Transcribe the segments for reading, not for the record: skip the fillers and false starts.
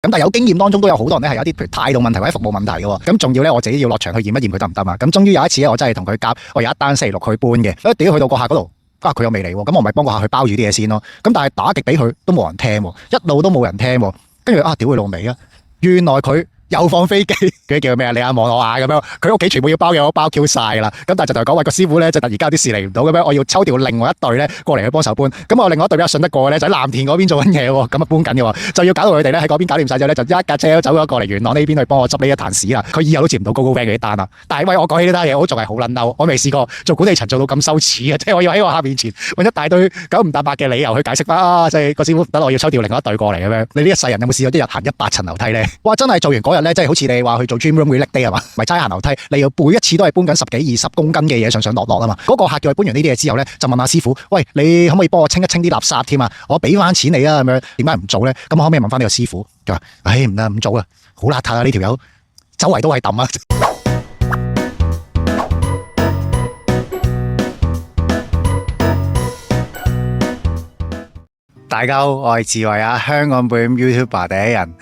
咁但係有經驗當中都有好多人咧係有啲譬如態度問題或者服務問題嘅喎，咁仲要咧我自己要落場去驗一驗佢得唔得嘛？咁終於有一次咧，我真係同佢夾，我有一單星期六去搬嘅，屌去到個客嗰度，佢又未嚟喎，咁我咪幫個客去包住啲嘢先咯。咁但係打極俾佢都冇人聽喎，一路都冇人聽喎，跟住屌佢老味啊！原來佢又放飛機，佢叫咩啊？你眼望我眼咁樣，佢屋企全部要包嘢，我包 Q 晒啦。咁但係就同佢講話個師傅咧，就突然間有啲事嚟唔到咁樣，我要抽調另外一隊咧過嚟去幫手搬。咁我另外一隊比較信得過嘅咧，就喺藍田嗰邊做緊嘢喎，咁啊搬緊嘅喎，就要搞到佢哋咧喺嗰邊搞掂晒之後咧，就一架車走咗過嚟元朗呢邊去幫我執呢一壇屎啦。佢以後都接唔到高高 van 嘅啲單啦。但係喂，我講起呢單嘢，我仲係好撚嬲，我未試過做管理層做到咁羞恥嘅，即係我要喺我客面前揾一大堆九唔搭八嘅理由去解釋翻啊，即係個師傅唔得，我要抽調另外一隊過嚟咁樣。你呢一世人有冇試過一日行100層樓梯咧？哇！真係做完嗰日咧，即係好似你話去做 gym room relax day 係嘛，咪齋行樓梯，你要每一次都係搬緊10幾20公斤嘅嘢上上落落啊嘛。嗰個客叫佢搬完呢啲嘢之後咧，就問阿師傅：喂，你可唔可以幫我清一清啲垃圾添啊？我俾翻錢你啊咁樣，點解唔做咧？咁我可唔可以問翻呢個師傅？佢話：唉，唔得，唔做啦，好邋遢啊呢條友，周圍都係抌啊！大家好，我係智慧啊，香港保險 YouTuber 第一人。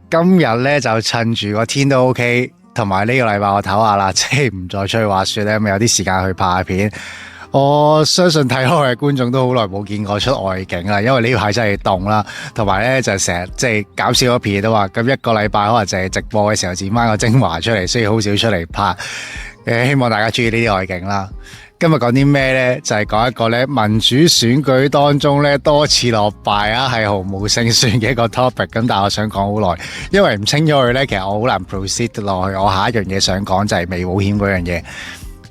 今日咧就趁住個天都 OK，同埋呢個禮拜我唞下啦，即係唔再出去滑雪咧，咁有啲時間去拍下片。我相信睇開嘅觀眾都好耐冇見過出外景啦，因為呢排真係凍啦，同埋咧就成日即係搞笑嗰片都話，咁一個禮拜可能就係直播嘅時候剪翻個精華出嚟，所以好少出嚟拍。希望大家注意呢啲外景啦。今日講啲咩呢？就係講一個咧民主選舉當中咧多次落敗啊，係毫無勝算嘅一個 topic。咁但係我想講好耐，因為唔清咗佢咧，其實我好難 proceed 落去。我下一樣嘢想講就係未保險嗰樣嘢。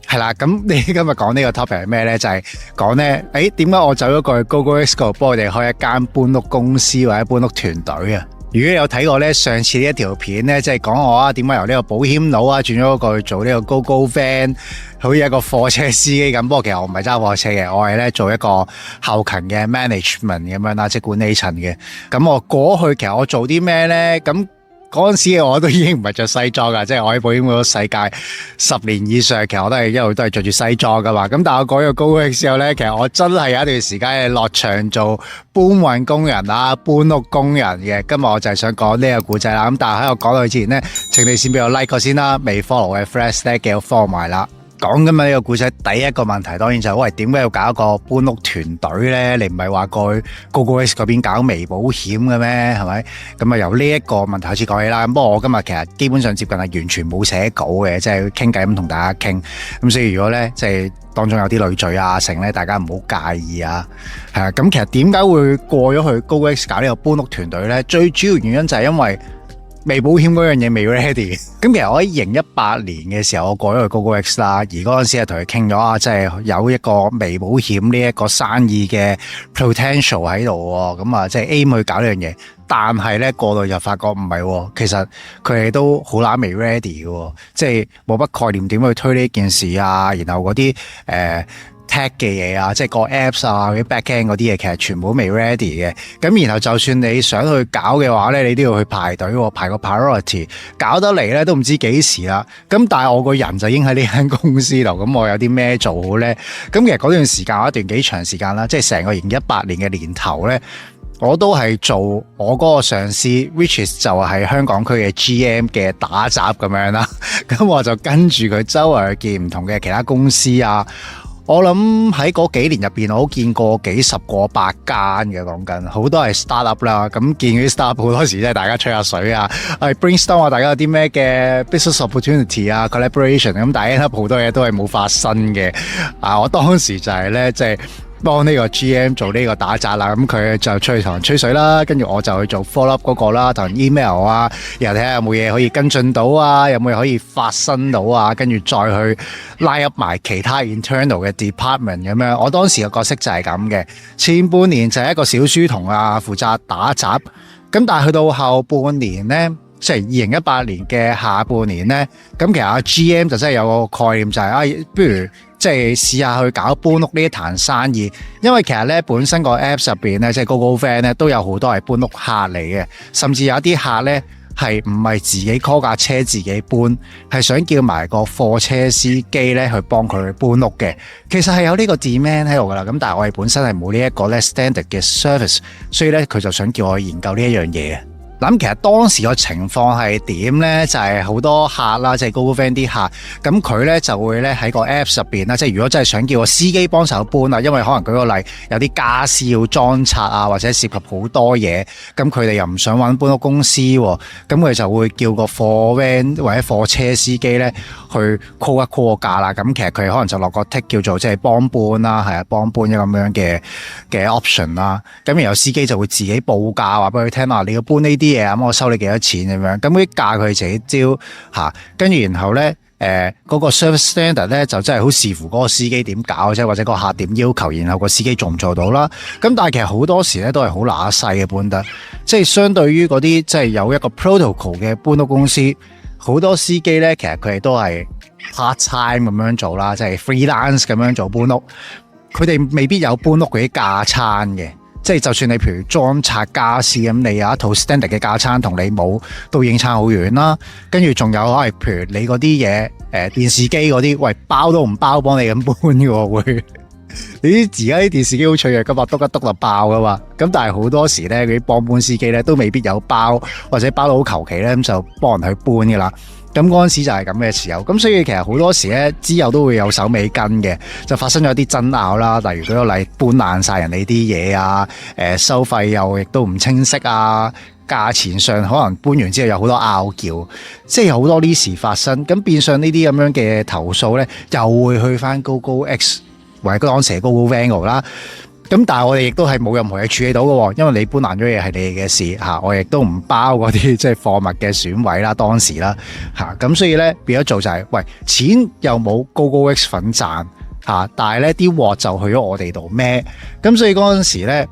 係啦，咁你今日講呢個 topic 係咩呢？就係講呢，點解我走咗過去 GoGoX 嗰度幫我哋開一間搬屋公司或者搬屋團隊啊？如果有睇過咧上次呢一條片咧，即係講我啊點解由呢個保險佬啊轉咗過去做呢個 GoGoVan，好似一個貨車司機咁。不過其實我唔係揸貨車嘅，我係咧做一個後勤嘅 management 咁樣啦，即係管理層嘅。咁我過去其實我做啲咩咧？咁嗰陣時嘅我都已經唔係着西裝噶，即係我喺保險嗰個世界10年以上，其實我都係一路都係着住西裝噶嘛。咁但係我改咗GoGoX之後咧，其實我真係有一段時間係落場做搬運工人啊、搬屋工人嘅。今日我就係想講呢個故仔啦。咁但係喺我講到之前咧，請你先俾我 like 個先啦，未 follow 嘅 friends 咧記得 follow 埋啦。講緊呢個故仔，第一個問題當然就係喂，點解要搞一個搬屋團隊咧？你唔係話過去 GoGoX 嗰邊搞微保險嘅咩？係咪？咁啊由呢一個問題開始講起啦。不過我今日其實基本上接近係完全冇寫稿嘅，即係傾偈咁同大家傾。咁所以如果咧即係當中有啲累贅啊成咧，大家唔好介意啊。係啊，咁其實點解會過咗去 GoGoX 搞呢個搬屋團隊咧？最主要原因就係因為未保險嗰樣嘢未 ready。咁其實我喺2018年嘅時候，我過咗去 GoGoX 啦，而嗰陣時係同佢傾咗啊，即係有一個微保險呢一個生意嘅 potential 喺度喎。咁啊，即係 aim 去搞呢樣嘢。但係咧過到就發覺唔係，其實佢哋都好乸未 ready 嘅，即係冇乜概念點去推呢件事啊。然後嗰啲tech 嘅嘢啊，即係個 apps 啊，啲 backend 嗰啲嘢，其實全部都未 ready 嘅。咁然後就算你想去搞嘅話咧，你都要去排隊，排個 priority，搞得嚟咧都唔知幾時啦。咁但係我個人就已經喺呢間公司度，咁我有啲咩做好咧？咁其實嗰段時間有一段幾長時間啦，即係成個2018年嘅年頭咧，我都係做我嗰個上司 which is 就係香港區嘅 GM 嘅打雜咁樣啦。咁我就跟住佢周圍去見唔同嘅其他公司啊。我諗喺嗰幾年入邊，我都見過幾十個百間嘅，講緊好多係 startup 啦。咁見嗰啲 startup 好多時即係大家吹下水啊，brainstorm 啊，大家有啲咩嘅 business opportunity 啊 collaboration 咁，但係好多嘢都係冇發生嘅。我當時就係咧即係幫呢個 GM 做呢個打雜啦，咁佢就出去同人吹水啦，跟住我就去做 follow up 嗰個啦，同人 email 啊，然後睇下有冇嘢可以跟進到啊，有冇嘢可以發生到啊，跟住再去拉入埋其他 internal 嘅 department 咁樣。我當時嘅角色就係咁嘅，前半年就係一個小書童啊，負責打雜，咁但係去到後半年呢，即係2018年嘅下半年呢，咁其實阿 GM 就真係有個概念就係不如即係試下去搞搬屋呢一壇生意，因為其實咧本身個 Apps 入邊咧，即係 GoGoVan 咧都有好多係搬屋客嚟嘅，甚至有啲客咧係唔係自己 call 架車自己搬，係想叫埋個貨車司機咧去幫佢去搬屋嘅。其實係有呢個 demand 喺度噶啦，咁但係我哋本身係冇呢一個咧 standard 嘅 service，所以咧佢就想叫我研究呢一樣嘢。咁其實當時個情況係點咧？就係好多客啦，即係 GoGoVan 啲客，咁佢咧就會咧喺個 Apps 入邊啦，即係如果真係想叫個司機幫手搬啊，因為可能舉個例有啲家私要裝拆啊，或者涉及好多嘢，咁佢哋又唔想揾搬屋公司喎，咁佢就會叫個貨 van 或者貨車司機咧去 call 一 call 個價啦。咁其實佢可能就落個 tick 叫做即係幫搬啦，係啊，幫搬一咁樣嘅 option 啦。咁然後司機就會自己報價，話俾佢聽你要搬呢啲嘢，咁我收你幾多錢咁樣。咁啲價佢自己招嚇，跟住然後咧嗰個 service standard 咧就真係好視乎嗰個司機點搞啫，或者個客點要求，然後個司機做唔做到啦。咁但係其實好多時咧都係好揦細嘅搬得，即係相對於嗰啲即係有一個 protocol 嘅搬屋公司，好多司機咧其實佢哋都係 part time 咁樣做啦，即係 freelance 咁樣做搬屋，佢哋未必有搬屋嗰啲架撐嘅。即係就算你譬如裝拆家私咁，你有一套 standard 嘅架撐同你冇都已經差好遠啦。跟住仲有可能譬如你嗰啲嘢電視機嗰啲，喂，包都唔包幫你咁搬嘅喎會。你而家啲電視機好脆弱噶嘛，篤一篤就爆噶嘛。咁但係好多時咧，嗰啲幫搬司機咧都未必有包，或者包到好求其咧，咁就幫人去搬噶啦。咁嗰陣時就係咁嘅時候，咁所以其實好多時咧之後都會有手尾跟嘅，就發生咗啲爭拗啦。例如舉個例，搬爛晒人哋啲嘢啊，收費又亦都唔清晰啊，價錢上可能搬完之後有好多拗撬，即係有好多呢事發生。咁變相呢啲咁樣嘅投訴咧，又會去翻 GoGoX 或者當時 GoGoVan啦。咁但係我哋亦都係冇任何嘢處理到嘅，因為你搬爛咗嘢係你哋嘅事嚇，我亦都唔包嗰啲即係貨物嘅損毀啦，當時啦嚇，咁所以咧變咗做就係，喂，錢又冇 GoGoX 份賺嚇，但係咧啲鑊就去咗我哋度孭，咁所以嗰陣時咧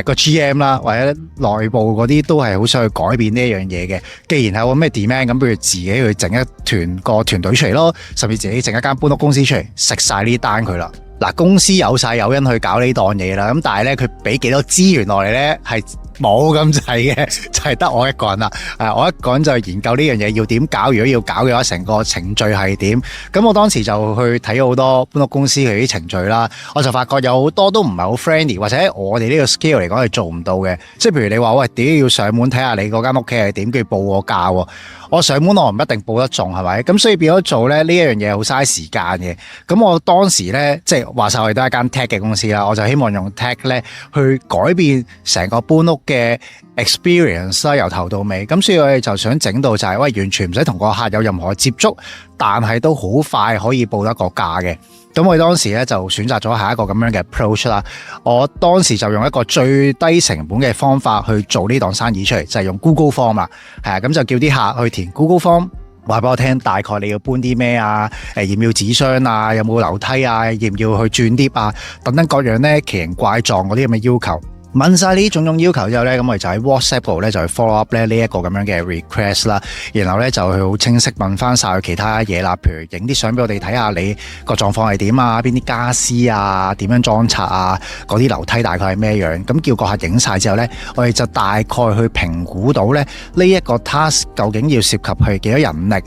個 GM 啦或者內部嗰啲都係好想去改變呢一樣嘢嘅。既然係個咩 demand，咁不如自己去整一個團隊出嚟咯，甚至自己整一間搬屋公司出嚟食晒呢單佢啦。嗱，公司有晒誘因去搞呢檔嘢啦，咁但係咧佢俾幾多資源落嚟咧係冇咁滯嘅，就係得我一個人啦。我一個人就研究呢樣嘢要點搞，如果要搞嘅話，成個程序係點？咁我當時就去睇好多搬屋公司佢啲程序啦，我就發覺有好多都唔係好 friendly，或者我哋呢個 scale 嚟講係做唔到嘅。即係譬如你話喂，屌要上門睇下你嗰間屋企係點，跟住報我價喎。我上門我唔一定報得中係咪？咁所以變咗做咧呢一樣嘢好嘥時間嘅。咁我當時咧即係話晒我哋都係間 tech 嘅公司啦，我就希望用 tech 咧去改變成個搬屋嘅 experience 啦，由頭到尾。咁所以我哋就想整到就係喂，完全唔使同個客有任何接觸，但係都好快可以報得個價嘅。咁我哋當時咧就選擇咗下一個咁樣嘅 approach 啦。我當時就用一個最低成本嘅方法去做呢檔生意出嚟，就係用 Google Form 啦。係啊，咁就叫啲客去填 Google Form，話俾我聽大概你要搬啲咩啊，要唔要紙箱啊，有冇樓梯啊，要唔要去轉 lift 啊，等等各樣咧奇形怪狀嗰啲咁嘅要求。問晒呢種要求之後咧，咁我哋就喺 WhatsApp 度咧就去 follow up 咧呢一個咁樣嘅 request 啦，然後咧就去好清晰問翻晒佢其他嘢啦，譬如影啲相俾我哋睇下你個狀況係點啊，邊啲家私啊，點樣裝拆啊，嗰啲樓梯大概係咩樣，咁叫個客影晒之後咧，我哋就大概去評估到咧呢一個 task 究竟要涉及係幾多人力。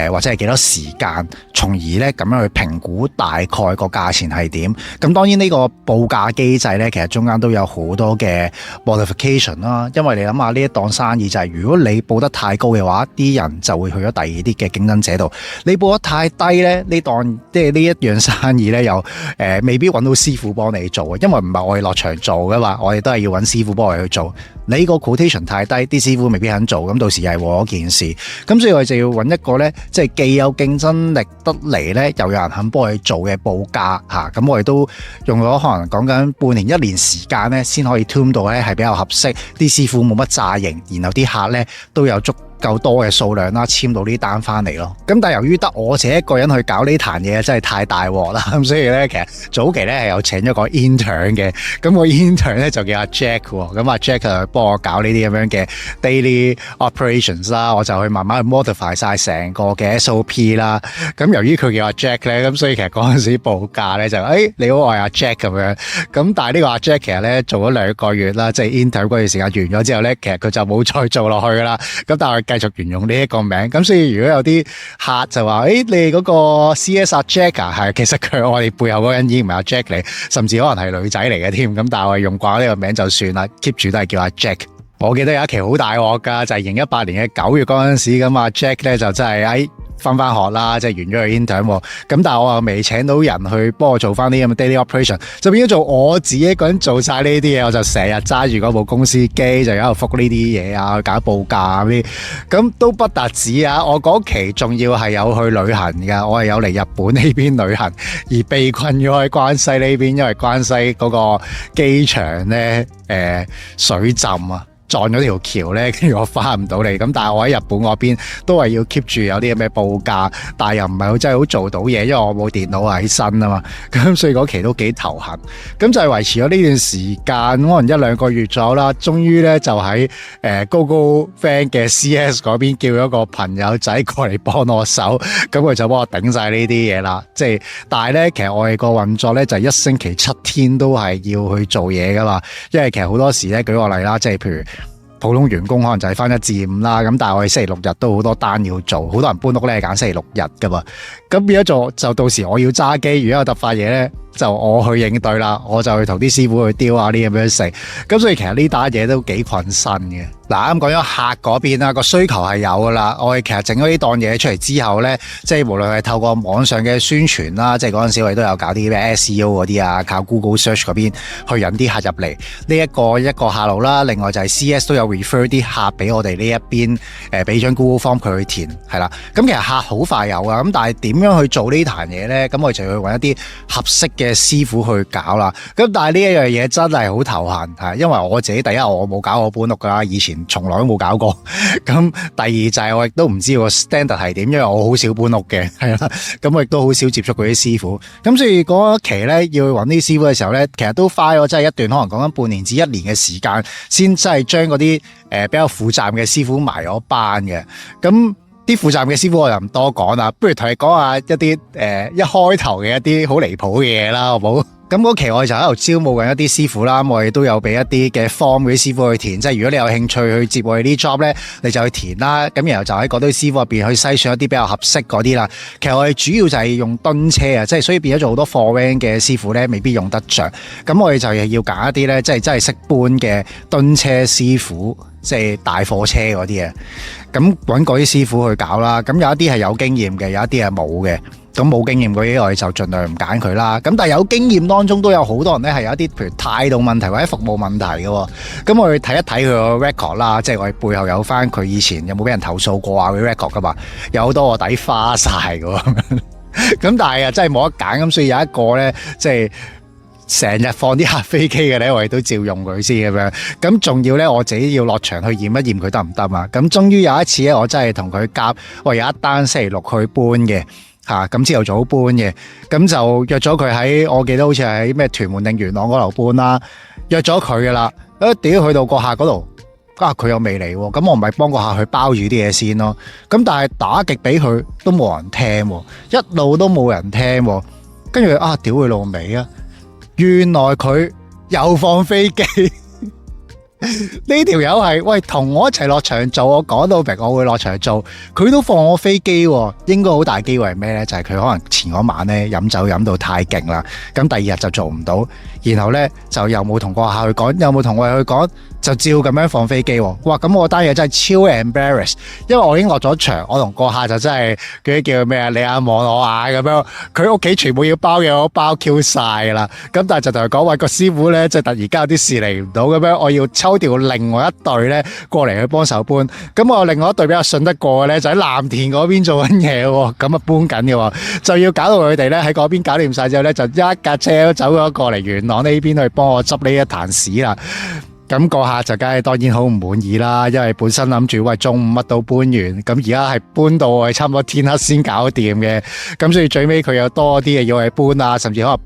或者係幾多時間，從而咧咁樣去評估大概個價錢係點。咁當然呢個報價機制咧，其實中間都有好多嘅 modification 啦。因為你諗下呢一檔生意就係，如果你報得太高嘅話，啲人就會去咗第二啲嘅競爭者度。你報得太低咧，呢檔即係呢一樣生意咧，又未必揾到師傅幫你做，因為唔係我哋落場做噶嘛，我哋都係要揾師傅幫我哋去做。你個 quotation 太低，啲師傅未必肯做，咁到時又係禍咗件事。咁所以我哋就要揾一個咧，即係既有競爭力得嚟咧，又有人肯幫佢做嘅報價嚇。咁我哋都用咗可能講緊半年一年時間咧，先可以 tune 到咧係比較合適，啲師傅冇乜詐型，然後啲客咧都有夠多嘅數量啦，簽到呢單翻嚟咯。咁但係由於得我自己一個人去搞呢壇嘢，真係太大鑊啦。咁所以咧，其實早期咧係有請咗個 intern 嘅。咁個 intern 咧就叫阿 Jack 喎。咁阿 Jack 就幫我搞呢啲咁樣嘅 daily operations 啦。我就去慢慢去 modify 晒成個嘅 SOP 啦。咁由於佢叫阿 Jack 咧，咁所以其實嗰陣時報價咧就你好，我係阿 Jack 咁樣。咁但係呢個阿 Jack 其實咧做咗2個月啦，即係 intern 嗰段時間完咗之後咧，其實佢就冇再做落去噶啦。咁但係繼續沿用呢一個名，咁所以如果有啲客就話，你哋嗰個 CS 阿 Jack 啊，係其實佢我哋背後嗰個人已經唔係阿 Jack 嚟，甚至可能係女仔嚟嘅添。咁但係我哋用慣呢個名就算啦，keep 住都係叫阿 Jack。我記得有一期好大鑊噶，就係2018年嘅9月嗰陣時，咁阿 Jack 咧就真係喺翻學啦，即係完咗個 intern 喎。咁但係我又未請到人去幫我做翻啲咁嘅 daily operation，就變咗做我自己一個人做晒呢啲嘢，我就成日揸住嗰部公司機就喺度覆呢啲嘢啊，搞報價嗰啲，咁都不特止啊！我嗰期仲要係有去旅行噶，我係有嚟日本呢邊旅行，而被困咗喺關西呢邊，因為關西嗰個機場咧水浸啊。撞咗條橋咧，跟住我翻唔到嚟。咁但係我喺日本嗰邊都係要 keep 住有啲咩報價，但係又唔係好真係好做到嘢，因為我冇電腦喺身啊嘛。咁所以嗰期都幾頭痕。咁就係維持咗呢段時間，可能1-2個月左右啦。終於咧就喺GoGoVan 嘅 CS 嗰邊叫咗個朋友仔過嚟幫我手，咁佢就幫我頂晒呢啲嘢啦。即係，但係咧其實我哋個運作咧就係1星期7天都係要去做嘢噶嘛。因為其實好多時咧，舉個例啦，即係譬如普通員工可能就係返1至5啦，咁但係我哋星期6日都好多單要做，好多人搬屋咧揀星期6日噶嘛，咁變咗做就到時我要揸機，如果有突發嘢咧，就我去應對啦，我就去同啲師傅去雕下啲咁樣食，咁所以其實呢單嘢都幾困身嘅。嗱，啱講咗客嗰邊啦，個需求係有噶啦，我哋其實整咗呢檔嘢出嚟之後咧，即係無論係透過網上嘅宣傳啦，即係嗰陣時我哋都有搞啲咩 SEO 嗰啲啊，靠 Google Search 嗰邊去引啲客入嚟，呢一個客路啦，另外就係 CS 都有 refer 啲客俾我哋呢一邊，俾張 Google Form 佢去填，係啦，咁其實客好快有啊，咁但係點樣去做呢壇嘢咧？咁我哋就要揾一啲合適嘅師傅去搞啦。咁但係呢一樣嘢真係好頭痕，係因為我自己第一我冇搞過搬屋噶啦，以前從來都冇搞過。咁第二就係我亦都唔知個 standard 係點，因為我好少搬屋嘅，係啦。咁我亦都好少接觸嗰啲師傅。咁所以嗰一期咧要去揾啲師傅嘅時候咧，其實都花咗真係一段可能講緊半年至1年嘅時間，先真係將嗰啲比較負責嘅師傅埋咗班嘅。咁啲負責嘅師傅我就唔多講啦，不如同你講下一啲一開頭嘅一啲好離譜嘅嘢啦，好唔好？咁嗰期我哋就喺度招募緊一啲師傅啦，我哋都有俾一啲嘅 form 俾啲師傅去填，即係如果你有興趣去接我哋啲 job 咧，你就去填啦。咁然後就喺嗰堆師傅入邊去篩選一啲比較合適嗰啲啦。其實我哋主要就係用噸車啊，即係所以變咗做好多貨 van 嘅師傅咧，未必用得着。咁我哋就要揀一啲咧，即係真係識搬嘅噸車師傅，即係大貨車嗰啲嘅。咁揾嗰啲師傅去搞啦。咁有一啲係有經驗嘅，有一啲係冇嘅。咁冇經驗嗰啲我哋就盡量唔揀佢啦。咁但係有經驗當中都有好多人咧係有一啲譬如態度問題或者服務問題嘅。咁我哋睇一睇佢個 record 啦，即係我哋背後有翻佢以前有冇俾人投訴過啊？佢 record 噶嘛，有好多個底花晒嘅。咁但係啊真係冇得揀，咁所以有一個咧即係成日放啲客飛機嘅咧，我哋都照用佢先咁樣。咁仲要咧，我自己要落場去驗一驗佢得唔得啊？咁終於有一次咧，我真係同佢夾，我有一單星期6去搬嘅。咁朝頭早搬嘅，咁就約咗佢喺，我記得好似喺咩屯門定元朗嗰度搬啦，約咗佢噶啦，屌去到個客嗰度，佢又未嚟，咁我唔係幫個客去包住啲嘢先咯，咁但係打極俾佢都冇人聽，一路都冇人聽，跟住屌佢老味啊，原來佢又放飛機。呢條友係喂同我一齊落場做，我講到明我會落場做，佢都放我飛機，應該好大機會係咩呢？就係佢可能前嗰晚呢飲酒飲到太勁啦，咁第二日就做唔到，然後呢就又冇同個客去講，又冇同我哋去講，就照咁樣放飛機。哇！咁我單嘢真係超 embarrass， 因為我已經落咗場，我同個客就真係嗰啲叫咩啊？你眼望我眼咁樣，佢屋企全部要包嘢我包 Q 晒噶啦，咁但係就同佢講話個師傅呢，即係突然間有啲事嚟唔到咁樣，我要抽調另外一隊咧過嚟去幫手搬，咁我另外一隊比較信得過嘅咧就喺藍田嗰邊做緊嘢，咁啊搬緊嘅，就要搞到佢哋咧喺嗰邊搞掂晒之後咧，就一架車走咗過嚟元朗呢邊去幫我執呢一壇屎啦。咁個客就梗係當然好唔滿意啦，因為本身諗住喂中午乜都搬完，咁而家係搬到我哋差唔多天黑先搞掂嘅，咁所以最尾佢有多啲嘢要去搬啊，甚至可能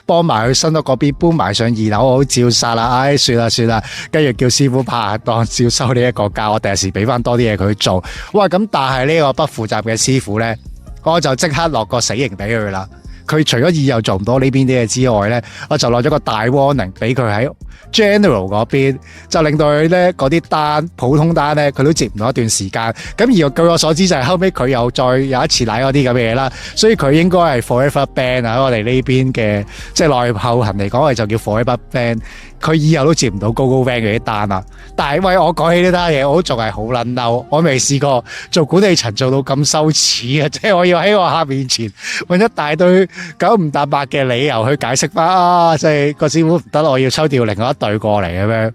幫埋去新屋嗰邊搬埋上2樓，我好照殺啦，唉算啦，跟住叫師傅拍下檔照收呢一個價，我第時俾翻多啲嘢佢做。哇！咁但係呢個不負責嘅師傅咧，我就即刻落個死刑俾佢啦。佢除咗以後做唔到呢邊啲嘢之外咧，我就落咗個大 warning 俾佢喺 general 嗰邊，就令到佢咧嗰啲單普通單咧佢都接唔到一段時間。咁而據我所知就係後尾佢又再有一次瀨嗰啲咁嘅嘢啦，所以佢應該係 forever ban 喺我哋呢邊嘅，即係內後行嚟講，我哋就叫 forever ban。佢以後都接唔到高 van 嗰啲單啦。但係喂，我講起呢單嘢，我都仲係好撚嬲，我未試過做管理層做到咁羞恥啊！即係我要喺我客面前揾一大堆九唔搭八嘅理由去解釋翻啊，即係個師傅唔得，我要抽調另外一隊過嚟咁樣。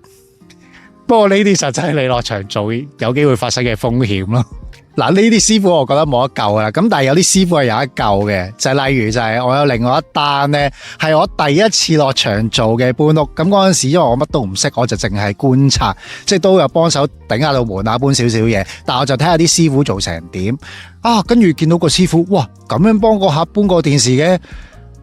不過呢啲實際係你落場做有機會發生嘅風險咯。嗱，呢啲師傅我覺得冇得救噶啦，咁但係有啲師傅係有得救嘅，就係例如就係我有另外一單咧，係我第一次落場做嘅搬屋，咁嗰陣時因為我乜都唔識，我就淨係觀察，即係都有幫手頂下道門啊，搬少少嘢，但係我就睇下啲師傅做成點啊，跟住見到個師傅，哇，咁樣幫個客搬個電視嘅。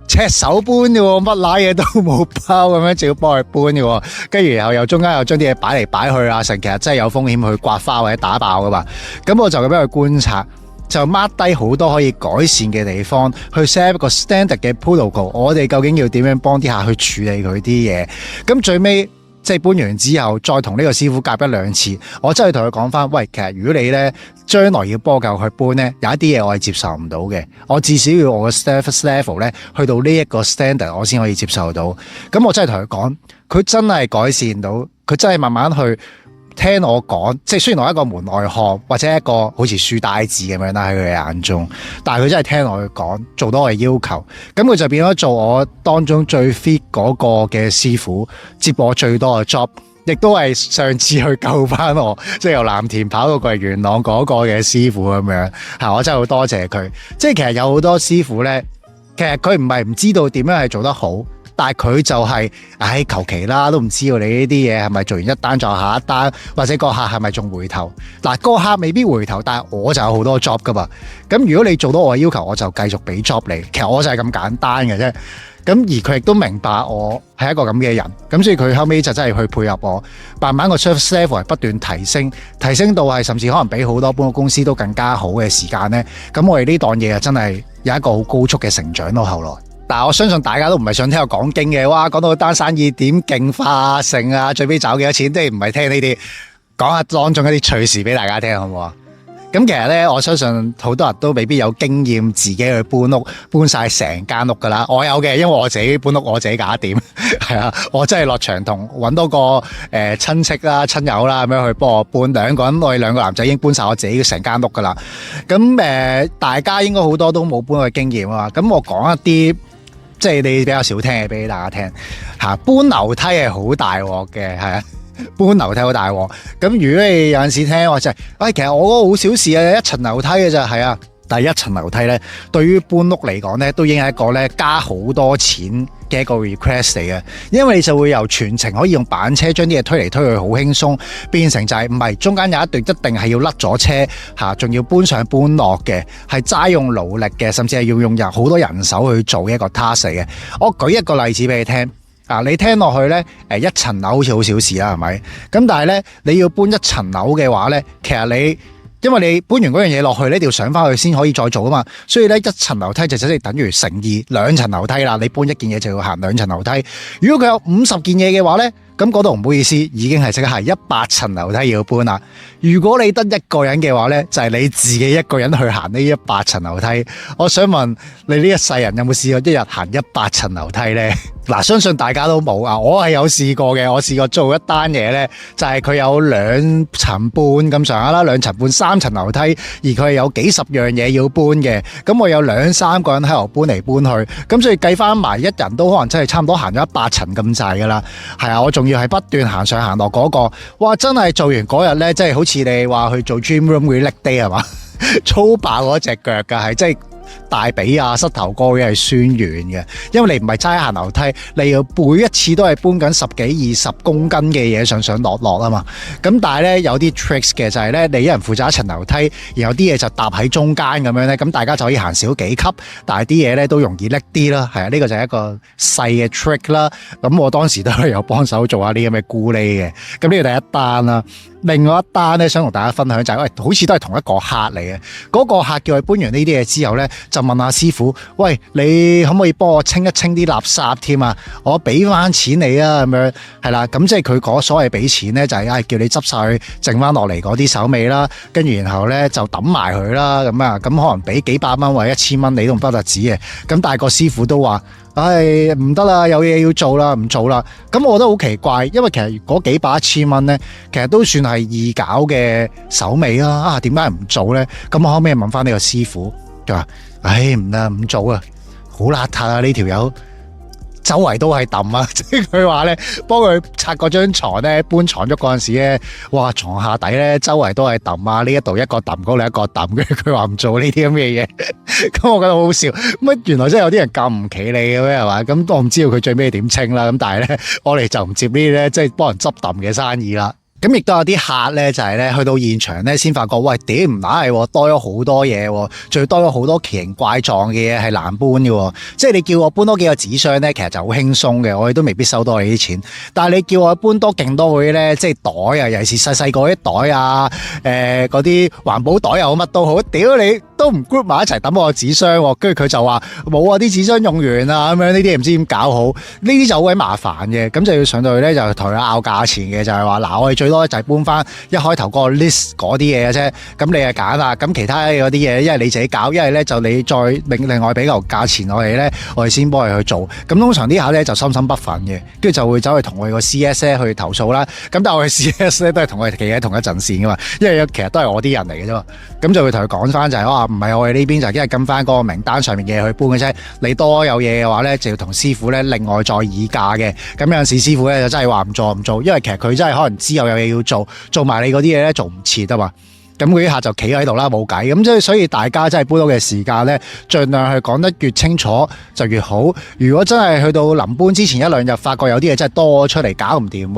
赤手搬嘅喎，乜乸嘢都冇包咁樣，就要幫佢搬嘅喎。跟住然後又中間又將啲嘢擺嚟擺去啊，成其實真係有風險去刮花或者打爆噶嘛。咁我就咁樣去觀察，就 mark 低好多可以改善嘅地方，去 set 一個 standard 嘅 protocol。我哋究竟要點樣幫啲客去處理佢啲嘢？咁最尾。即係搬完之後，再同呢個師傅夾一兩次，我真係同佢講翻，喂，其實如果你咧將來要幫夠去搬咧，有一啲嘢我係接受唔到嘅，我至少要我嘅 service level 咧去到呢一個 standard，我先可以接受到。咁我真係同佢講，佢真係改善到，佢真係慢慢去聽我講，即係雖然我係一個門外漢或者一個好似書呆子咁樣啦喺佢嘅眼中，但係佢真係聽我講，做到我嘅要求，咁佢就變咗做我當中最 fit 嗰個嘅師傅，接我最多嘅 job， 亦都係上次去救翻我，即係由藍田跑到過嚟元朗嗰個嘅師傅咁樣，係我真係好多謝佢。即係其實有好多師傅咧，其實佢唔係唔知道點樣係做得好。但係佢就係，求其啦，都唔知道你呢啲嘢係咪做完一單就下一單，或者個客係咪仲回頭？嗱，個客未必回頭，但係我就有好多 job 噶嘛。咁如果你做到我嘅要求，我就繼續俾 job 你。其實我就係咁簡單嘅啫。咁而佢亦都明白我係一個咁嘅人，咁所以佢後尾就真係去配合我，慢慢個 service level 係不斷提升，提升到係甚至可能比好多搬屋公司都更加好嘅時間咧。咁我哋呢檔嘢啊，真係有一個好高速嘅成長咯。後來。但係我相信大家都唔係想聽我講經嘅，哇！講到單生意點勁化成啊，最尾找幾多錢，即係唔係聽呢啲，講下當中一啲趣事俾大家聽，好唔好啊？咁其實咧，我相信好多人都未必有經驗自己去搬屋，搬晒成間屋噶啦。我有嘅，因為我自己搬屋，我自己搞掂，係啊，我真係落場同揾多個親戚啦、親友啦咁樣去幫我搬。兩個人，我哋兩個男仔已經搬晒我自己成間屋噶啦。咁大家應該好多都冇搬嘅經驗啊。咁我講一啲。即係你比較少聽嘅俾大家聽嚇，搬樓梯係好大鑊嘅，係啊，搬樓梯好大鑊。咁如果你有陣時聽我就係，其實我嗰個好小事啊，一層樓梯嘅咋，係啊。第一層樓梯咧，對於搬屋嚟講咧，都已經係一個咧加好多錢嘅一個 request 嚟嘅，因為你就會由全程可以用板車將啲嘢推嚟推去好輕鬆，變成就係唔係中間有一段一定係要甩咗車嚇，仲要搬上搬落嘅，係齋用勞力嘅，甚至係要用好多人手去做一個 task 嚟嘅。我舉一個例子俾你聽啊，你聽落去咧一層樓好似好小事啦，係咪？咁但係咧你要搬一層樓嘅話咧，其實你因為你搬完嗰樣嘢落去，你一定要上翻去先可以再做啊嘛，所以咧一層樓梯就即係等於乘以兩層樓梯啦。你搬一件嘢就要行兩層樓梯。如果佢有50件嘢嘅話咧，咁嗰度唔好意思，已經係即刻係100層樓梯要搬啦。如果你得一個人嘅話咧，就係你自己一個人去行呢100層樓梯。我想問你呢一世人有冇試過一日行100層樓梯咧？嗱，相信大家都冇啊！我係有試過嘅，我試過做一單嘢咧，就係佢有2層半咁上下啦，2層半3層樓梯，而佢係有幾十樣嘢要搬嘅。咁我有2-3個人喺度搬嚟搬去，咁所以計翻埋一人都可能真係差唔多行咗100層咁滯噶啦。係啊，我仲要係不斷行上行落嗰個，哇！真係做完嗰日咧，即係好似你話去做 gym room 嗰啲 leg day 係嘛，操爆嗰隻腳㗎，係真係。大髀啊、膝頭哥嘅係酸軟嘅，因為你唔係齋行樓梯，你要每一次都係搬緊10幾20公斤嘅嘢上上落落啊嘛。咁但係咧有啲 tricks 嘅就係咧，你一人負責一層樓梯，然後啲嘢就搭喺中間咁樣咧，咁大家就可以行少幾級，但係啲嘢咧都容易拎啲啦。係啊，呢個就係一個細嘅 trick 啦。咁我當時都係有幫手做下啲咁嘅咕喱嘅。咁呢個第一單啦。另外一單咧，想同大家分享就係，好似都係同一個客嚟嘅。嗰個客叫佢搬完呢啲嘢之後咧，就問阿師傅：喂，你可唔可以幫我清一清啲垃圾添啊？我俾翻錢你啊，咁樣係啦。咁即係佢嗰所謂俾錢咧，就係叫你執晒佢剩翻落嚟嗰啲手尾啦，跟住然後咧就抌埋佢啦。咁可能俾幾百蚊或者1000蚊你都唔得止嘅。咁但係個師傅都話：唔得啦，有嘢要做啦，唔做啦。咁我覺得好奇怪，因為其實嗰幾百1000蚊咧，其實都算係易搞嘅手尾啦。啊，點解唔做咧？咁我後尾問翻呢個師傅，佢話：唔得，唔做啊，好邋遢啊！呢條友周圍都係揼啊！即係佢話咧，幫佢拆嗰張床咧，搬床褥嗰陣時咧，哇，床下底咧周圍都係揼啊！呢一度一個揼，嗰另一個揼，跟住佢話唔做呢啲咁嘅嘢。咁我覺得好好笑，乜原來真係有啲人咁唔企理嘅咩係嘛？咁我唔知道佢最尾點清啦。咁但係咧，我哋就唔接呢啲咧，即係幫人執揼嘅生意啦。咁亦都有啲客咧，就係咧去到現場咧，先發覺喂，屌唔係多咗好多嘢，仲要多咗好多奇形怪狀嘅嘢係難搬嘅。即係你叫我搬多幾個紙箱咧，其實就好輕鬆嘅，我哋都未必收多你啲錢。但係你叫我搬多勁多嗰啲咧，即係袋啊，尤其是細細個啲袋啊，嗰啲環保袋又好乜都好，屌你都唔 group 埋一齊抌我個紙箱，跟住佢就話冇啊，啲紙箱用完啊，咁樣呢啲唔知點搞好，呢啲就好鬼麻煩嘅，咁就要上到去咧就同佢拗價錢嘅，就係話嗱，我哋最多就係搬翻一開頭嗰個 list 嗰啲嘢嘅啫，咁你係揀啦，咁其他嗰啲嘢一係你自己搞，一係咧就你再另外俾個價錢我哋咧，我哋先幫你去做。咁通常啲客咧就心心不忿嘅，跟住就會走去同我哋個 CS 咧去投訴啦。咁但係我哋 CS 咧都係同我哋企喺同一陣線噶嘛，因為其實都係我啲人嚟嘅啫嘛。咁就會同佢講翻就係話唔係我哋呢邊就係因為跟翻嗰個名單上面嘅嘢去搬嘅啫。你多有嘢嘅話咧，就要同師傅咧另外再議價嘅。咁有陣時師傅咧就真係話唔做，因為其實佢真係可能知有嘢要做埋你嗰啲嘢咧做唔切啊嘛。咁嗰啲客就企喺度啦，冇計。咁即係所以大家真係搬屋嘅時間咧，盡量去講得越清楚就越好。如果真係去到臨搬之前一兩日，發覺有啲嘢真係多出嚟搞唔掂，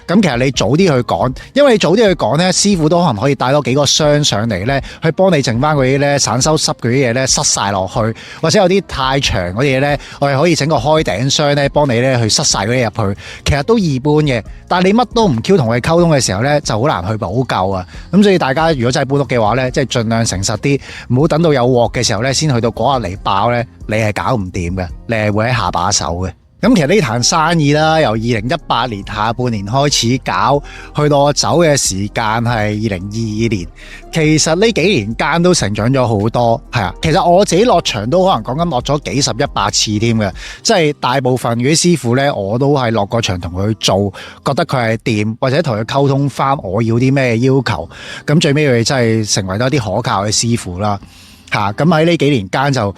咁其實你早啲去講，因為你早啲去講咧，師傅都可能可以帶多幾個箱上嚟咧，去幫你剩翻嗰啲咧散收濕嗰啲嘢咧塞晒落去，或者有啲太長嗰啲嘢咧，我哋可以整個開頂箱咧，幫你咧去塞晒嗰啲入去，其實都易搬嘅。但係你乜都唔 Q 同佢溝通嘅時候咧，就好難去補救啊。咁所以大家如果真係搬屋嘅話咧，即係盡量誠實啲，唔好等到有鑊嘅時候咧，先去到嗰日嚟爆咧，你係搞唔掂嘅，你係會喺下把手嘅。咁其實呢壇生意啦，由2018年下半年開始搞，去到我走嘅時間係2022年。其實呢幾年間都成長咗好多，係啊。其實我自己落場都可能講緊落咗幾十100次添嘅，即係大部分嗰啲師傅咧，我都係落過場同佢做，覺得佢係掂，或者同佢溝通翻我要啲咩要求，咁最尾佢真係成為咗一啲可靠嘅師傅啦。咁喺呢幾年間就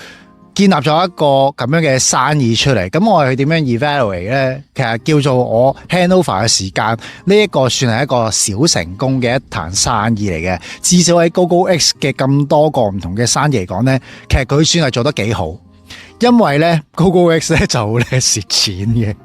建立咗一個咁樣嘅生意出嚟，咁我係點樣 evaluate 咧？其實叫做我 handover 嘅時間，呢一個算係一個小成功嘅一壇生意嚟嘅。至少喺 GoGoX 嘅咁多個唔同嘅生意嚟講咧，其實佢算係做得幾好，因為咧 GoGoX 咧就好叻蝕錢嘅，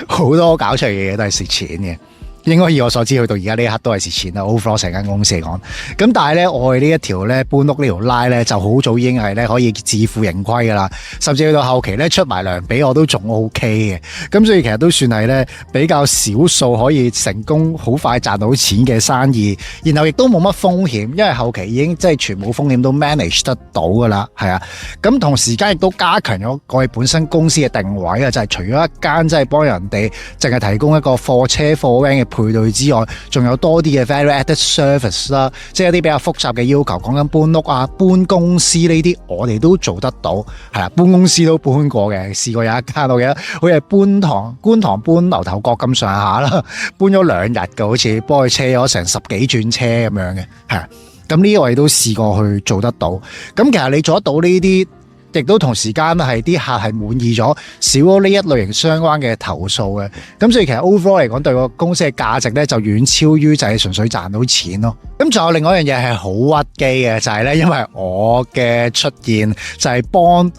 好多搞出嚟嘅嘢都係蝕錢嘅。應該以我所知，去到而家呢一刻都係蝕錢啦。overall 成間公司嚟講，咁但係咧，我哋呢一條咧搬屋呢條 line 咧，就好早已經係咧可以自負盈虧噶啦，甚至去到後期咧出埋糧俾我都仲 OK 嘅。咁所以其實都算係咧比較少數可以成功好快賺到錢嘅生意，然後亦都冇乜風險，因為後期已經即係全部風險都 manage 得到噶啦，係啊。咁同時間亦都加強咗我哋本身公司嘅定位啊，就係除咗一間即係幫人哋淨係提供一個貨車貨 van 嘅配對之外，仲有多啲嘅 value added service 啦，即係一啲比較複雜嘅要求，講緊搬屋啊、搬公司呢啲，我哋都做得到，係啦，搬公司都搬過嘅，試過有一間我記得，好似係觀塘搬牛頭角咁上下啦，搬咗2日嘅，好似幫佢車咗成10幾轉車咁樣嘅，係，咁呢個我哋都試過去做得到，咁其實你做得到呢啲，亦都同時間係啲客係滿意咗，少咗呢一類型相關嘅投訴嘅，咁所以其實 overall 嚟講對個公司嘅價值咧就遠超於就係純粹賺到錢咯。咁仲有另外一樣嘢係好屈機嘅，就係咧因為我嘅出現就係幫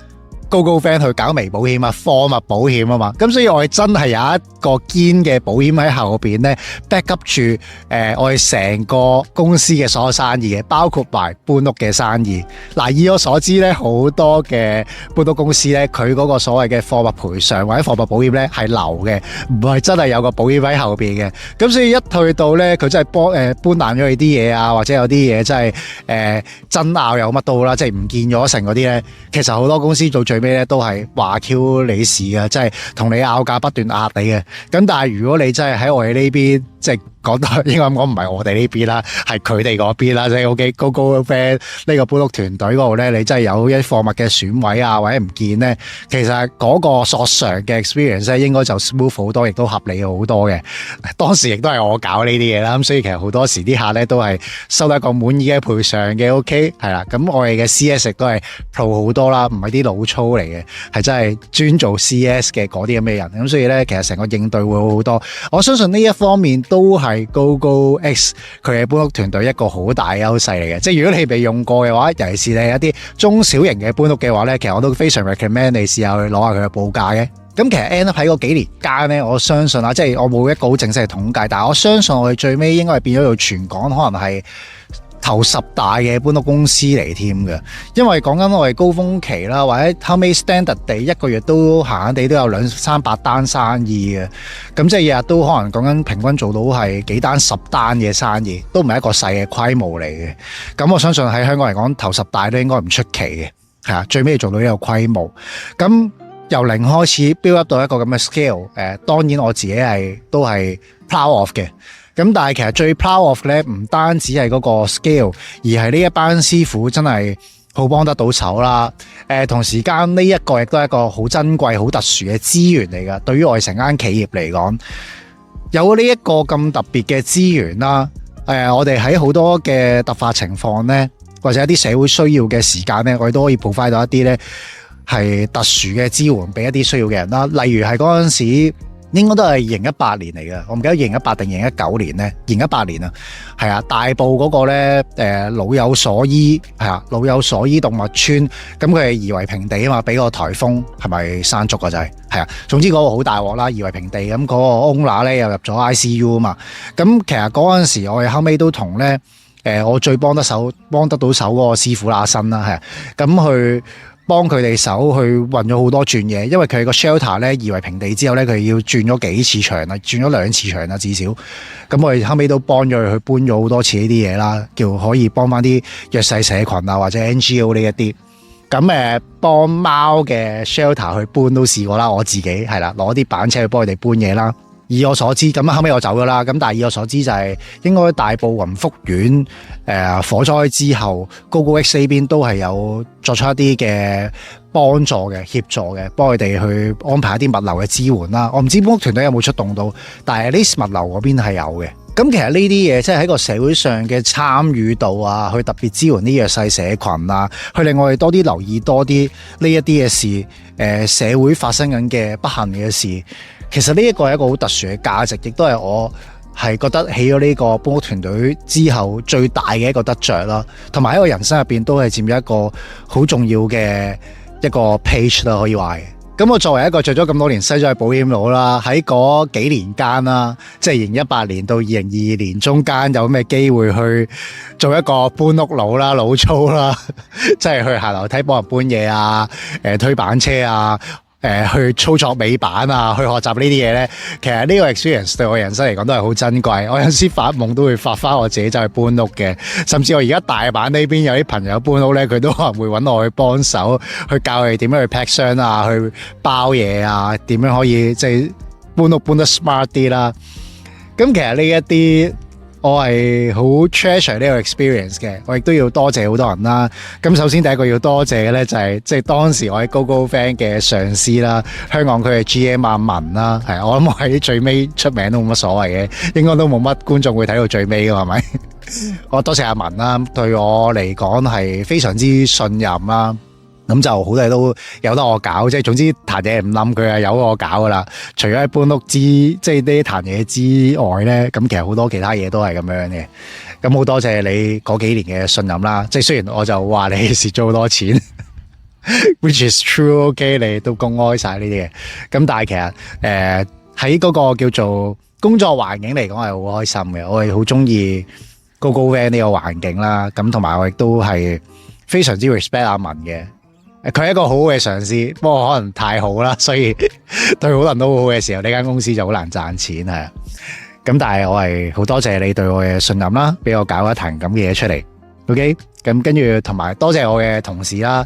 GoGoVan 去搞微保險啊、貨物保險啊嘛，咁所以我哋真係有一個堅嘅保險喺後邊咧 back up 住我哋成個公司嘅所有生意嘅，包括埋搬屋嘅生意。嗱，以我所知咧，好多嘅搬屋公司咧，佢嗰個所謂嘅貨物賠償或者貨物保險咧係流嘅，唔係真係有個保險喺後邊嘅。咁所以一退到咧，佢真係搬爛咗你啲嘢啊，或者有啲嘢真係爭拗有乜都好啦，即係唔見咗成嗰啲咧，其實好多公司做最尾咧都係話 Q 你事嘅，即係同你拗價不斷壓你嘅。咁但係如果你真係喺我哋呢邊即係講得應該咁講，唔係我哋呢邊啦，係佢哋嗰邊啦。即係 OK GoGoVan 呢個搬屋團隊嗰度咧，你真係有一貨物嘅損位啊，或者唔見咧，其實嗰個索償嘅 experience 咧，應該就 smooth 好多，亦都合理好多嘅。當時亦都係我搞呢啲嘢啦，咁所以其實好多時啲客咧都係收到一個滿意嘅賠償嘅 OK 係啦。咁我哋嘅 CS 亦都係 pro 好多啦，唔係啲老粗嚟嘅，係真係專做 CS 嘅嗰啲咁嘅人。咁所以咧，其實成個應對會好好多。我相信呢一方面都係 GoGoX 佢嘅搬屋團隊一個好大優勢嚟嘅。即係如果你未用過嘅話，尤其是你一啲中小型嘅搬屋嘅話咧，其實我都非常 recommend 你試下去攞下佢嘅報價嘅。咁其實 end up 喺嗰幾年間咧，我相信啊，即係我冇一個好正式嘅統計，但係我相信我哋最尾應該係變咗做全港可能係頭10大嘅搬屋公司嚟添嘅。因為講緊我哋高峰期啦，或者後尾 standard 地一個月都閒閒地都有200-300單生意嘅，咁即係日日都可能講緊平均做到係幾單10單嘅生意，都唔係一個細嘅規模嚟嘅。咁我相信喺香港嚟講頭10大都應該唔出奇嘅，係啊，最尾做到呢個規模。咁由零開始 build up 到一個咁嘅 scale， 當然我自己都係 proud of 嘅。咁但係其實最 proud of 咧，唔單止係嗰個 scale， 而係呢一班師傅真係好幫得到手啦。同時間呢一個亦都係一個好珍貴、好特殊嘅資源嚟㗎。對於我哋成間企業嚟講，有呢一個咁特別嘅資源啦。我哋喺好多嘅突發情況咧，或者一啲社會需要嘅時間咧，我哋都可以 provide 到一啲咧係特殊嘅支援俾一啲需要嘅人啦。例如係嗰陣時應該都係2018年嚟嘅，我唔記得2018定2019年咧，2018年啊，係啊，大埔嗰個咧老有所依係啊，老有所依動物村，咁佢係夷為平地啊嘛，俾個颱風係咪山竹啊？就係啊，總之嗰個好大鑊啦，夷為平地，咁嗰個 owner 咧又入咗 ICU 啊嘛，咁其實嗰陣時我哋後尾都同咧我最幫得到手嗰個師傅阿新啦，係啊，咁去幫佢哋手去運咗好多轉嘢，因為佢個 shelter 咧夷為平地之後咧，佢要轉咗幾次牆啦，轉咗2次牆啦至少。咁我哋後尾都幫咗佢去搬咗好多次呢啲嘢啦，叫可以幫翻啲弱勢社群啊或者 NGO 呢一啲。咁幫貓嘅 shelter 去搬都試過啦，我自己係啦，攞啲板車去幫佢哋搬嘢啦。以我所知，咁後尾我走咗啦。咁但係以我所知就係應該大埔雲福苑火災之後 GoGoX 呢邊都係有作出一啲嘅幫助嘅協助嘅，幫佢哋去安排一啲物流嘅支援啦。我唔知搬屋團隊有冇出動到，但係呢物流嗰邊係有嘅。咁其實呢啲嘢即係喺個社會上嘅參與度啊，去特別支援啲弱勢社群啊，去令我哋多啲留意多啲呢一啲嘅事，社會發生緊嘅不幸嘅事。其實呢一個係一個好特殊嘅價值，亦都係我係覺得起咗呢個搬屋團隊之後最大嘅一個得着啦，同埋喺我人生入邊都係佔咗一個好重要嘅一個 page 啦，可以話嘅。咁我作為一個做咗咁多年西裝嘅保險佬啦，喺嗰幾年間啦，即係2018年到2022年中間有咩機會去做一個搬屋佬啦、老粗啦，即係去下樓梯幫人搬嘢啊、推板車啊。去操作尾板啊，去學習呢啲嘢咧，其實呢個 experience 對我人生嚟講都係好珍貴。我有時發夢都會發翻我自己走去搬屋嘅，甚至我而家大阪呢邊有啲朋友搬屋咧，佢都可能會揾我去幫手，去教佢哋點樣去 pack 箱啊，去包嘢啊，點樣可以即係搬屋搬得 smart 啲啦。咁其實呢一啲我係好 treasure 呢個 experience 嘅，我亦都要多謝好多人啦。咁首先第一個要多謝嘅咧就係即係當時我喺 GoGoVan 嘅上司啦，香港區嘅 GM 阿文啦，係我諗我喺最尾出名都冇乜所謂嘅，應該都冇乜觀眾會睇到最尾㗎，係咪？我多謝阿文啦，對我嚟講係非常之信任啦。咁就好多嘢都有得我搞，即係總之彈嘢唔冧佢係有我搞噶啦。除咗喺搬屋即係啲彈嘢之外咧，咁其實好多其他嘢都係咁樣嘅。咁好多謝你嗰幾年嘅信任啦。即係雖然我就話你蝕咗好多錢，which is true，OK，你都公開晒呢啲嘢。咁但係其實喺嗰個叫做工作環境嚟講係好開心嘅，我係好中意 GoGoVan 呢個環境啦。咁同埋我亦都係非常之 respect 阿文嘅。佢係一個好好嘅上司，不過可能太好啦，所以對好多人都好好嘅時候，呢間公司就好難賺錢係啊。咁但係我係好多謝你對我嘅信任啦，俾我搞一壇咁嘅嘢出嚟。OK，咁跟住同埋多謝我嘅同事啦。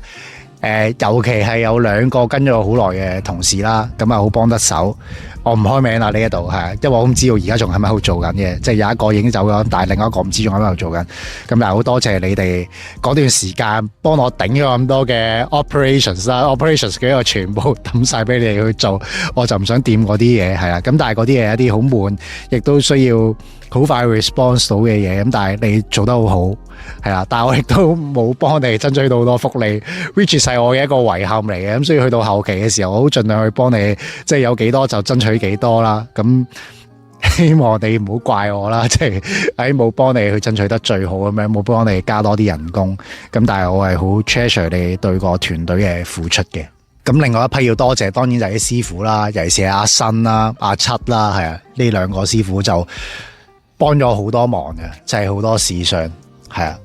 尤其係有2個跟咗我好耐嘅同事啦，咁啊好幫得手。我唔開名啦呢一度係，因為我唔知道而家仲喺咪喺度做緊嘅，即係有一個已經走咗，但係另外一個唔知仲喺咪度做緊。咁但係好多謝你哋嗰段時間幫我頂咗咁多嘅 operations 啦，operations 嘅一個全部抌晒俾你哋去做，我就唔想掂嗰啲嘢係啦。咁但係嗰啲嘢一啲好悶，亦都需要好快 response 到嘅嘢，咁但係你做得好好係啦。但係我亦都冇幫你哋爭取到好多福利，which 係我嘅一個遺憾嚟嘅。咁所以去到後期嘅時候，我好盡量去幫你，即係有幾多就爭取幾多啦。咁希望你唔好怪我啦，即係喺冇幫你去爭取得最好咁樣，冇幫你加多啲人工。咁但係我係好 treasure 你對個團隊嘅付出嘅。咁另外一批要多謝，當然就係啲師傅啦，尤其是阿新啦、阿七啦，係啊，呢2個師傅就幫咗好多忙嘅，就係好多事上係啊。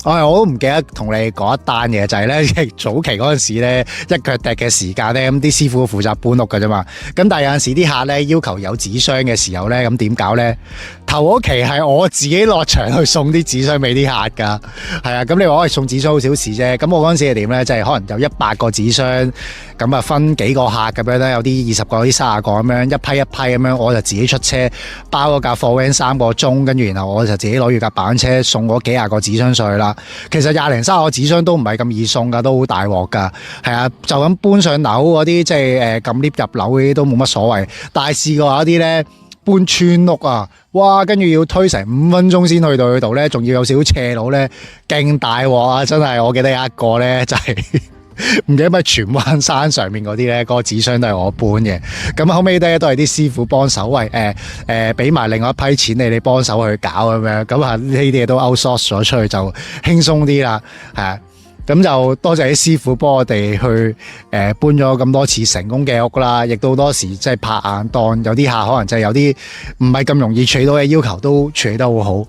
我都唔記得同你講一單嘢，就係咧早期嗰陣時咧，一腳踢嘅時間咧，咁啲師傅負責搬屋㗎啫嘛。咁但係有陣時啲客咧要求有紙箱嘅時候咧，咁點搞咧？頭嗰期係我自己落場去送啲紙箱俾啲客噶，係啊。咁你話我係送紙箱好小事啫。咁我嗰陣時係點咧？就係可能有100個紙箱，咁啊分幾個客咁樣咧，有啲20個，有啲30個咁樣，一批一批咁樣，我就自己出車包嗰架貨 van 3個鐘，跟住然後我就自己攞住架板車送嗰幾廿個紙箱上去啦。其實20零30個紙箱都唔係咁易送噶，都好大鑊噶。係啊，就咁搬上樓嗰啲，即係撳 lift 入樓嗰啲都冇乜所謂。但係試過有啲咧搬村屋啊，哇！跟住要推成5分鐘先去到佢度咧，仲要有少少斜路咧，勁大鑊啊！真係，我記得有一個咧就係唔記得咩荃灣山上面嗰啲咧，嗰個紙箱都係我搬嘅。咁後尾咧都係啲師傅幫手，喂俾埋另外一批錢你幫手去搞咁樣。咁啊呢啲嘢都 outsource 咗出去就輕鬆啲啦，係啊。咁就多謝啲師傅幫我哋去搬咗咁多次成功嘅屋啦，亦都好多時即係拍硬檔，有啲客可能就係有啲唔係咁容易處理到嘅要求，都處理得好好。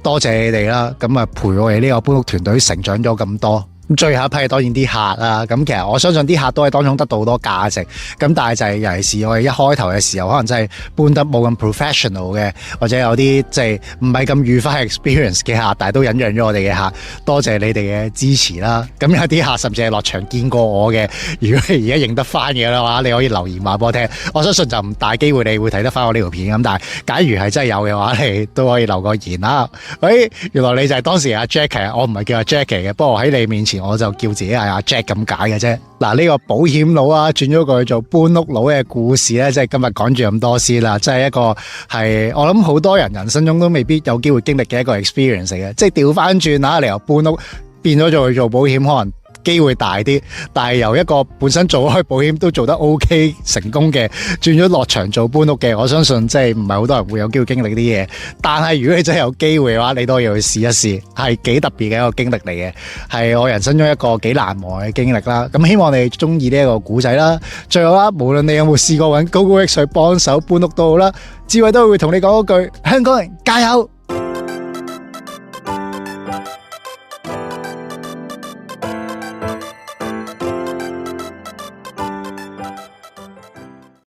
多謝你哋啦，咁啊陪我哋呢個搬屋團隊成長咗咁多。咁最後一批當然啲客啦，咁其實我相信啲客都係當中得到好多價值，咁但係就係尤其是我哋一開頭嘅時候，可能真係搬得冇咁 professional 嘅，或者有啲即係唔係咁愉快 experience 嘅客，但係都忍讓咗我哋嘅客，多謝你哋嘅支持啦。咁有啲客甚至係落場見過我嘅，如果你而家認得翻嘅嘅話，你可以留言話俾我聽。我相信就唔大機會你會睇得翻我呢條片咁，但係假如係真係有嘅話，你都可以留個言啦。原來你就係當時阿 Jack， 我唔係叫阿 Jack 嘅，不過喺你面前我就叫自己係阿 Jack 咁解嘅啫。嗱，呢個保險佬啊，轉咗過去做搬屋佬嘅故事咧，即係今日講住咁多先啦。即係一個係我諗好多人人生中都未必有機會經歷嘅一個 experience 嚟嘅。即係調翻轉啊，你由搬屋變咗做去做保險，可能機會大啲，但係由一個本身做開保險都做得 OK 成功嘅，轉咗落場做搬屋嘅，我相信即係唔係好多人會有機會經歷呢啲嘢。但係如果你真係有機會嘅話，你都要去試一試，係幾特別嘅一個經歷嚟嘅，係我人生中一個幾難忘嘅經歷啦。咁希望你中意呢一個古仔啦。最後啦，無論你有冇試過揾 GoGoX 去幫手搬屋都好啦，智慧都會同你講一句：香港人加油！